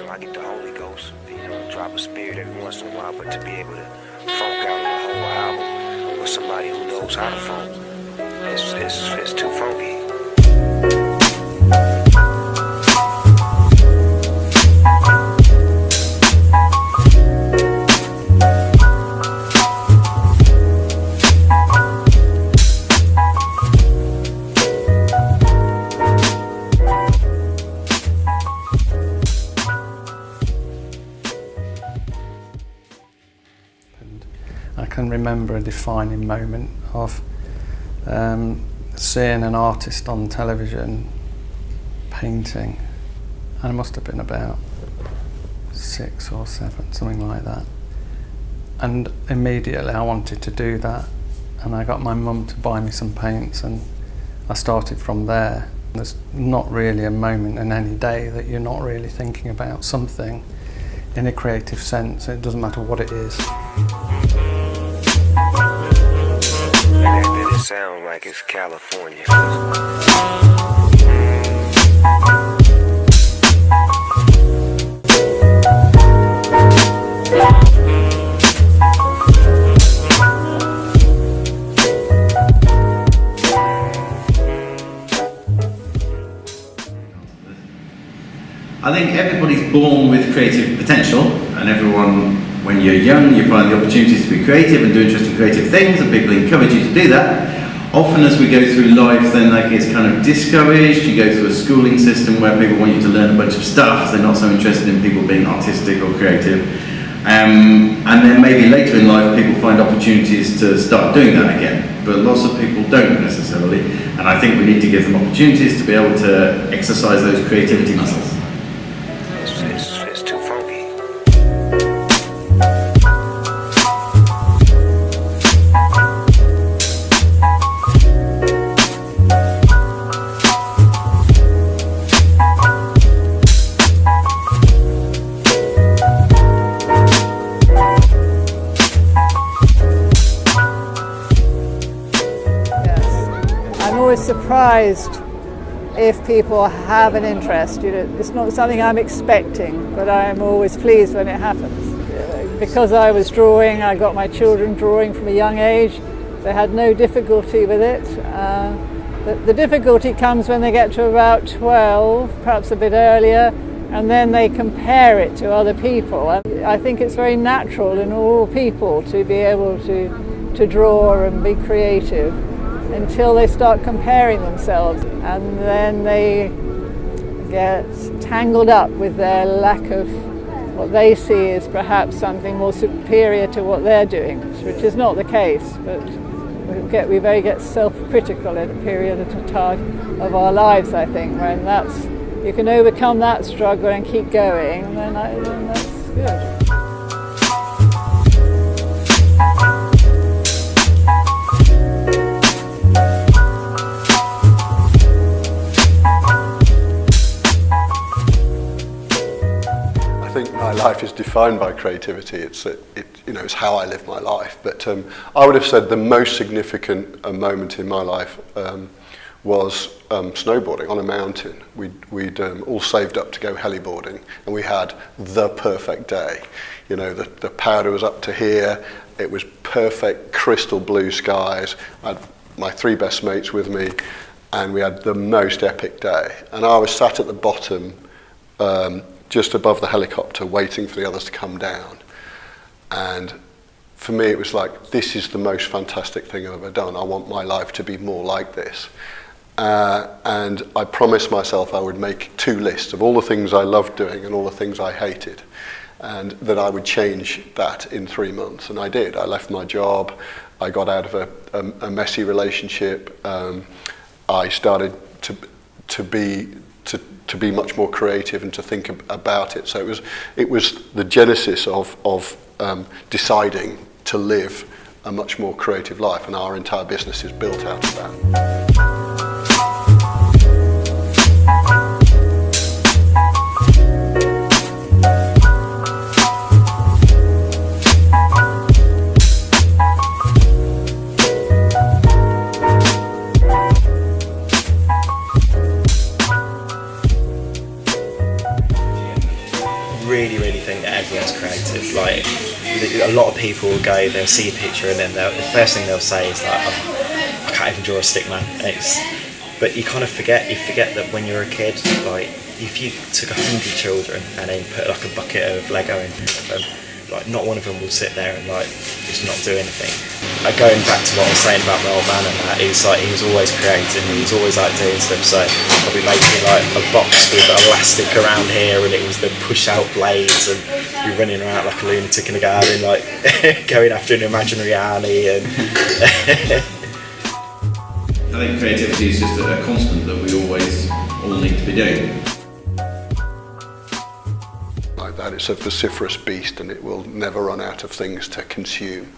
I get the Holy Ghost, drop a spirit every once in a while, but to be able to funk out a whole album with somebody who knows how to funk, it's too funky. I can remember a defining moment of seeing an artist on television painting, and I must have been about 6 or 7, something like that. And immediately I wanted to do that, and I got my mum to buy me some paints, and I started from there. There's not really a moment in any day that you're not really thinking about something in a creative sense. It doesn't matter what it is. That it sounds like it's California. I think everybody's born with creative potential, and everyone, when you're young, you find the opportunities to be creative and do interesting creative things, and people encourage you to do that. Often as we go through life, then that gets kind of discouraged. You go through a schooling system where people want you to learn a bunch of stuff. They're not so interested in people being artistic or creative. And then maybe later in life, people find opportunities to start doing that again. But lots of people don't necessarily. And I think we need to give them opportunities to be able to exercise those creativity muscles. It's too funky. I'm always surprised if people have an interest. It's not something I'm expecting, but I'm always pleased when it happens. Because I was drawing, I got my children drawing from a young age. They had no difficulty with it. The difficulty comes when they get to about 12, perhaps a bit earlier, and then they compare it to other people. I think it's very natural in all people to be able to draw and be creative, until they start comparing themselves, and then they get tangled up with their lack of what they see as perhaps something more superior to what they're doing, which is not the case, but we very get self-critical at a period at a time of our lives, I think, when you can overcome that struggle and keep going, then that's good. I think my life is defined by creativity. It's how I live my life. But I would have said the most significant moment in my life was snowboarding on a mountain. We'd all saved up to go heliboarding, and we had the perfect day. The powder was up to here. It was perfect, crystal blue skies. I had my 3 best mates with me, and we had the most epic day. And I was sat at the bottom, just above the helicopter, waiting for the others to come down. And for me, it was like, this is the most fantastic thing I've ever done. I want my life to be more like this. And I promised myself I would make 2 lists of all the things I loved doing and all the things I hated, and that I would change that in 3 months. And I did. I left my job. I got out of a messy relationship. I started to be much more creative and to think about it. So it was the genesis of deciding to live a much more creative life, and our entire business is built out of that. really think that everyone's creative. Like, a lot of people will go, they'll see a picture and then the first thing they'll say is like, oh, I can't even draw a stick man. But you kind of forget that when you're a kid, like, if you took 100 children and then put like a bucket of Lego in front of them, like, not one of them will sit there and like just not do anything. Going back to what I was saying about my old man and that, he's like, he was always creative, he was always like doing stuff. So I'll be making like a box with elastic around here, and it was the push out blades, and be running around like a lunatic in the garden, like going after an imaginary Annie. And I think creativity is just a constant that we always all need to be doing. Like that, it's a vociferous beast and it will never run out of things to consume.